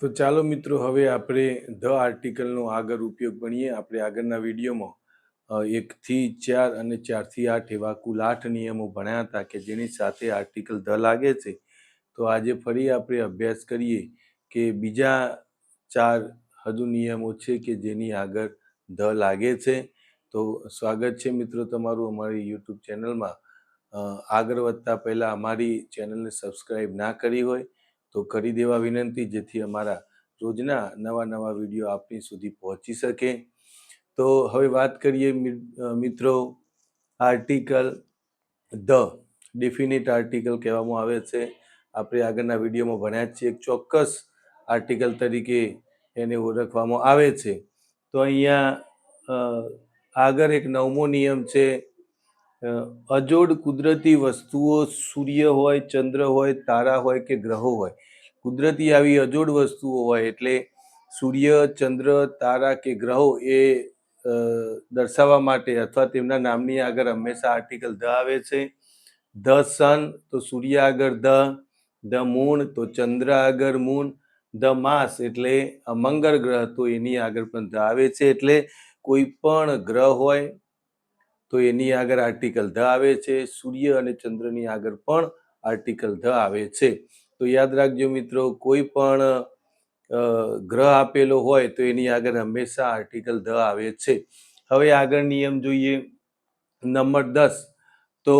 તો ચાલો મિત્રો, હવે આપણે ધ આર્ટિકલનો આગળ ઉપયોગ ભણીએ. આપણે આગળના વિડીયોમાં 1 થી 4 અને 4 થી 8 એવા કુલ 8 નિયમો ભણ્યા હતા કે જેની સાથે આર્ટિકલ ધ લાગે છે. તો આજે ફરી આપણે અભ્યાસ કરીએ કે બીજા 4 હજુ નિયમો છે કે જેની આગળ ધ લાગે છે. તો સ્વાગત છે મિત્રો તમારું અમારી યુટ્યુબ ચેનલમાં. આગળ વધતા પહેલાં અમારી ચેનલને સબસ્ક્રાઈબ ના કરી હોય તો કરી દેવા વિનંતી, જેથી અમારા રોજના નવા વિડીયો આપની સુધી પહોંચી શકે. તો હવે વાત કરીએ મિત્રો, આર્ટિકલ ધ ડેફિનેટ આર્ટિકલ કહેવામાં આવે છે. આપણે આગળના વિડીયોમાં ભણ્યા છીએ. એક ચોક્કસ આર્ટિકલ તરીકે એને ઓળખવામાં આવે છે. તો અહીંયા આગળ એક 9મો નિયમ છે. અજોડ કુદરતી વસ્તુઓ સૂર્ય હોય, ચંદ્ર હોય, તારા હોય કે ગ્રહો હોય. કુદરતી આવી અજોડ વસ્તુઓ હોય એટલે સૂર્ય, ચંદ્ર, તારા કે ગ્રહો એ દર્શાવવા માટે અથવા તેમના નામની આગળ હંમેશા આર્ટિકલ ધ આવે છે. ધ સન તો સૂર્ય આગળ ધ મૂન તો ચંદ્ર આગળ મૂન, ધ માસ એટલે મંગળ ગ્રહ તો એની આગળ પણ ધ આવે છે. એટલે કોઈ પણ ગ્રહ હોય તો એની આગળ આર્ટિકલ ધ આવે છે. સૂર્ય અને ચંદ્રની આગળ પણ આર્ટિકલ ધ આવે છે. તો યાદ રાખજો મિત્રો, કોઈ પણ ગ્રહ આપેલો હોય તો એની આગળ હંમેશા આર્ટિકલ ધ આવે છે. હવે આગળ નિયમ જોઈએ, નંબર 10. તો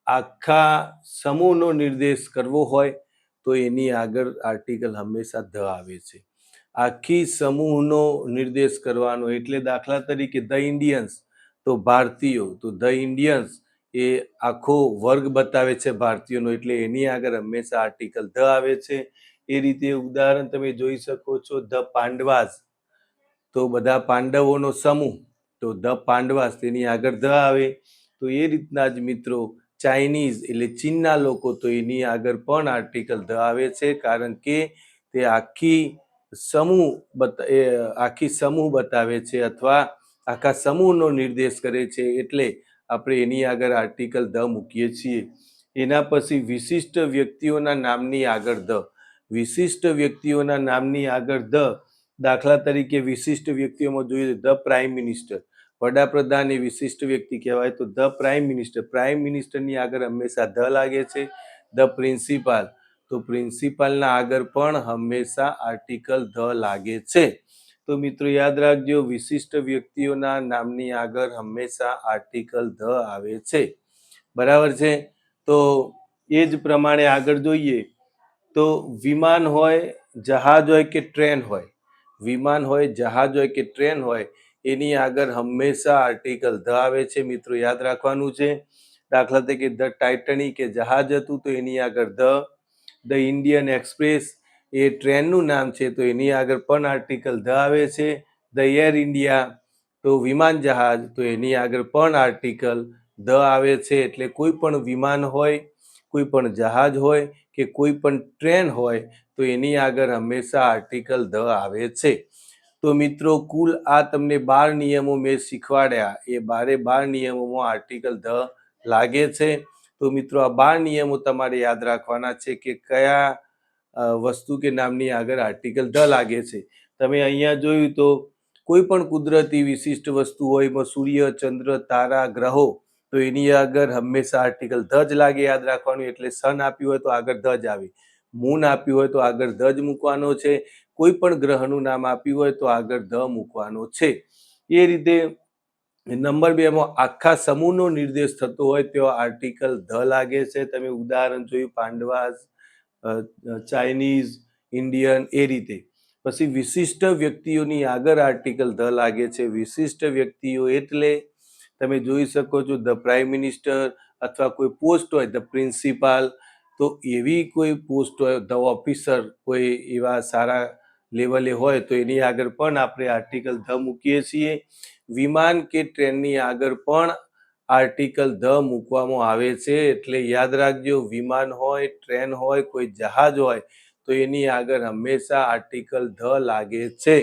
આખા સમૂહનો નિર્દેશ કરવો હોય તો એની આગળ આર્ટિકલ હંમેશા ધ આવે છે. આખી સમૂહનો નિર્દેશ કરવાનો એટલે દાખલા તરીકે ધ ઇન્ડિયન્સ તો ભારતીયો, તો ધ ઇન્ડિયન્સ એ આખો વર્ગ બતાવે છે ભારતીયોનો, એટલે એની આગળ હંમેશા આર્ટિકલ ધ આવે છે. એ રીતે ઉદાહરણ તમે જોઈ શકો છો, ધ પાંડવાસ તો બધા પાંડવોનો સમૂહ, તો ધ પાંડવાસ તેની આગળ ધ આવે. તો એ રીતના જ મિત્રો, ચાઇનીઝ એટલે ચીનના લોકો, તો એની આગળ પણ આર્ટિકલ ધ આવે છે, કારણ કે તે આખી સમૂહ બતાવે છે અથવા આખા સમૂહનો નિર્દેશ કરે છે, એટલે આપણે એની આગળ આર્ટિકલ ધ મૂકીએ છીએ. એના પછી વિશિષ્ટ વ્યક્તિઓના નામની આગળ ધ. વિશિષ્ટ વ્યક્તિઓના નામની આગળ ધ, દાખલા તરીકે વિશિષ્ટ વ્યક્તિઓમાં જોઈએ ધ પ્રાઇમ મિનિસ્ટર, વડાપ્રધાન એ વિશિષ્ટ વ્યક્તિ કહેવાય, તો ધ પ્રાઇમ મિનિસ્ટર. પ્રાઇમ મિનિસ્ટરની આગળ હંમેશા ધ લાગે છે. ધ પ્રિન્સિપાલ તો પ્રિન્સિપાલના આગળ પણ હંમેશા આર્ટિકલ ધ લાગે છે. તો મિત્રો યાદ રાખજો, વિશિષ્ટ વ્યક્તિઓના નામની આગળ હંમેશા આર્ટિકલ ધ આવે છે. બરાબર છે. તો એ જ પ્રમાણે આગળ જોઈએ તો વિમાન હોય, જહાજ હોય કે ટ્રેન હોય, વિમાન હોય, જહાજ હોય કે ટ્રેન હોય, એની આગળ હંમેશા આર્ટિકલ ધ આવે છે. મિત્રો યાદ રાખવાનું છે. દાખલા તરીકે ધ ટાઇટેનિક એ જહાજ હતું તો એની આગળ ધ ઇન્ડિયન એક્સપ્રેસ એ ટ્રેનનું નામ છે તો એની આગળ પણ આર્ટિકલ ધ આવે છે. ધ એર ઇન્ડિયા તો વિમાન જહાજ, તો એની આગળ પણ આર્ટિકલ ધ આવે છે. એટલે કોઈ પણ વિમાન હોય, કોઈ પણ જહાજ હોય કે કોઈ પણ ટ્રેન હોય તો એની આગળ હંમેશા આર્ટિકલ ધ આવે છે. તો મિત્રો કુલ આ તમને 12 નિયમો મેં શીખવાડ્યા, એ 12 નિયમોમાં આર્ટિકલ ધ લાગે છે. તો મિત્રો આ 12 નિયમો તમારે યાદ રાખવાના છે કે કયા વસ્તુ કે નામની આગળ આર્ટિકલ ધ લાગે છે. તમે અહીંયા જોયું તો કોઈ પણ કુદરતી વિશિષ્ટ વસ્તુ હોય, એમાં સૂર્ય, ચંદ્ર, તારા, ગ્રહો, તો એની આગળ હંમેશા આર્ટિકલ ધ જ લાગે. યાદ રાખવાનું. એટલે સન આપ્યું હોય તો આગળ ધ જ આવે, મૂન આપ્યું હોય તો આગળ ધ જ મૂકવાનો છે, કોઈ પણ ગ્રહનું નામ આપ્યું હોય તો આગળ ધ મૂકવાનો છે. એ રીતે નંબર 2 માં આખા સમૂહનો નિર્દેશ થતો હોય તો આર્ટિકલ ધ લાગે છે. તમે ઉદાહરણ જોયું, પાંડવાસ, ચાઇનીઝ, ઇન્ડિયન, એ રીતે. પછી વિશિષ્ટ વ્યક્તિઓની આગળ આર્ટિકલ ધ લાગે છે. વિશિષ્ટ વ્યક્તિઓ એટલે તમે જોઈ શકો છો ધ પ્રાઇમ મિનિસ્ટર, અથવા કોઈ પોસ્ટ હોય ધ પ્રિન્સિપાલ, તો એવી કોઈ પોસ્ટ હોય, ધ ઓફિસર કોઈ એવા સારા લેવલે હોય તો એની આગળ પણ આપણે આર્ટિકલ ધ મૂકીએ છીએ. વિમાન કે ટ્રેનની આગળ પણ આર્ટિકલ ધ મૂકવામાં આવે છે. એટલે યાદ રાખજો, વિમાન હોય, ટ્રેન હોય, કોઈ જહાજ હોય તો એની આગળ હંમેશા આર્ટિકલ ધ લાગે છે.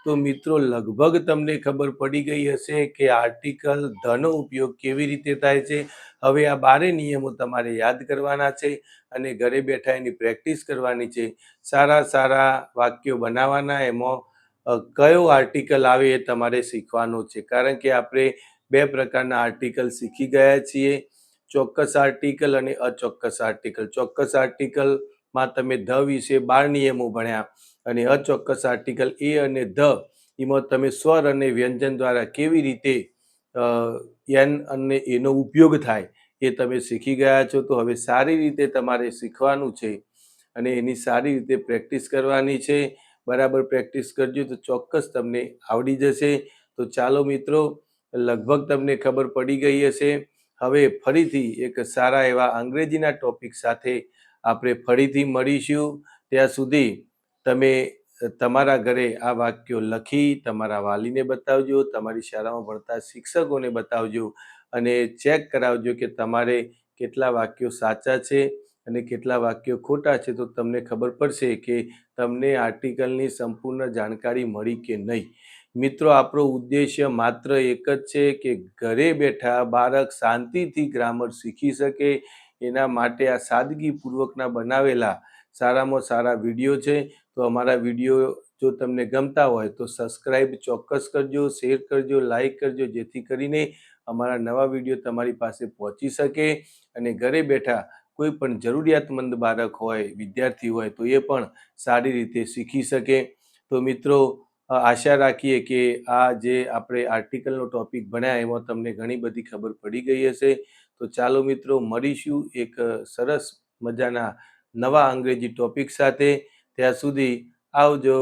તો મિત્રો લગભગ તમને ખબર પડી ગઈ હશે કે આર્ટિકલ ધનો ઉપયોગ કેવી રીતે થાય છે. હવે આ બારે નિયમો તમારે યાદ કરવાના છે અને ઘરે બેઠા એની પ્રેક્ટિસ કરવાની છે. સારા સારા વાક્યો બનાવવાના, એમાં કયો આર્ટિકલ આવે એ તમારે શીખવાનું છે, કારણ કે આપણે 2 પ્રકારના આર્ટિકલ શીખી ગયા છીએ, ચોક્કસ આર્ટિકલ અને અચોક્કસ આર્ટિકલ. ચોક્કસ આર્ટિકલમાં તમે ધ વિશે 12 નિયમો ભણ્યા અને અચોક્કસ આર્ટિકલ એ અને ધ એમાં તમે સ્વર અને વ્યંજન દ્વારા કેવી રીતે એન અને એનો ઉપયોગ થાય એ તમે શીખી ગયા છો. તો હવે સારી રીતે તમારે શીખવાનું છે અને એની સારી રીતે પ્રેક્ટિસ કરવાની છે. બરાબર પ્રેક્ટિસ કરજો તો ચોક્કસ તમને આવડી જશે. તો ચાલો મિત્રો, લગભગ તમને ખબર પડી ગઈ હશે. હવે ફરીથી એક સારા એવા અંગ્રેજીના ટોપિક સાથે આપણે ફરીથી મળીશું. ત્યાં સુધી તમે તમારા ઘરે આ વાક્યો લખી તમારા વાલીને બતાવજો, તમારી શાળામાં ભણતા શિક્ષકોને બતાવજો અને ચેક કરાવજો કે તમારે કેટલા વાક્યો સાચા છે અને કેટલા વાક્યો ખોટા છે. તો તમને ખબર પડશે કે તમને આર્ટિકલની સંપૂર્ણ જાણકારી મળી કે નહીં. મિત્રો, આપણો ઉદ્દેશ્ય માત્ર એક જ છે કે ઘરે બેઠા બાળક શાંતિથી ગ્રામર શીખી શકે. એના માટે આ સાદગીપૂર્વકના બનાવેલા સારામાં સારા વિડીયો છે. તો અમારા વિડીયો જો તમને ગમતા હોય તો સબસ્ક્રાઈબ ચોક્કસ કરજો, શેર કરજો, લાઈક કરજો, જેથી કરીને અમારા નવા વિડીયો તમારી પાસે પહોંચી શકે અને ઘરે બેઠા કોઈ પણ જરૂરિયાતમંદ બાળક હોય, વિદ્યાર્થી હોય તો એ પણ સારી રીતે શીખી શકે. તો મિત્રો, આશા રાખીએ કે આ જે આપણે આર્ટિકલનો ટોપિક ભણ્યા એમાં તમને ઘણી બધી ખબર પડી ગઈ હશે. તો ચાલો મિત્રો, મળીશું એક સરસ મજાના નવા અંગ્રેજી ટોપિક સાથે. ત્યાં સુધી આવજો.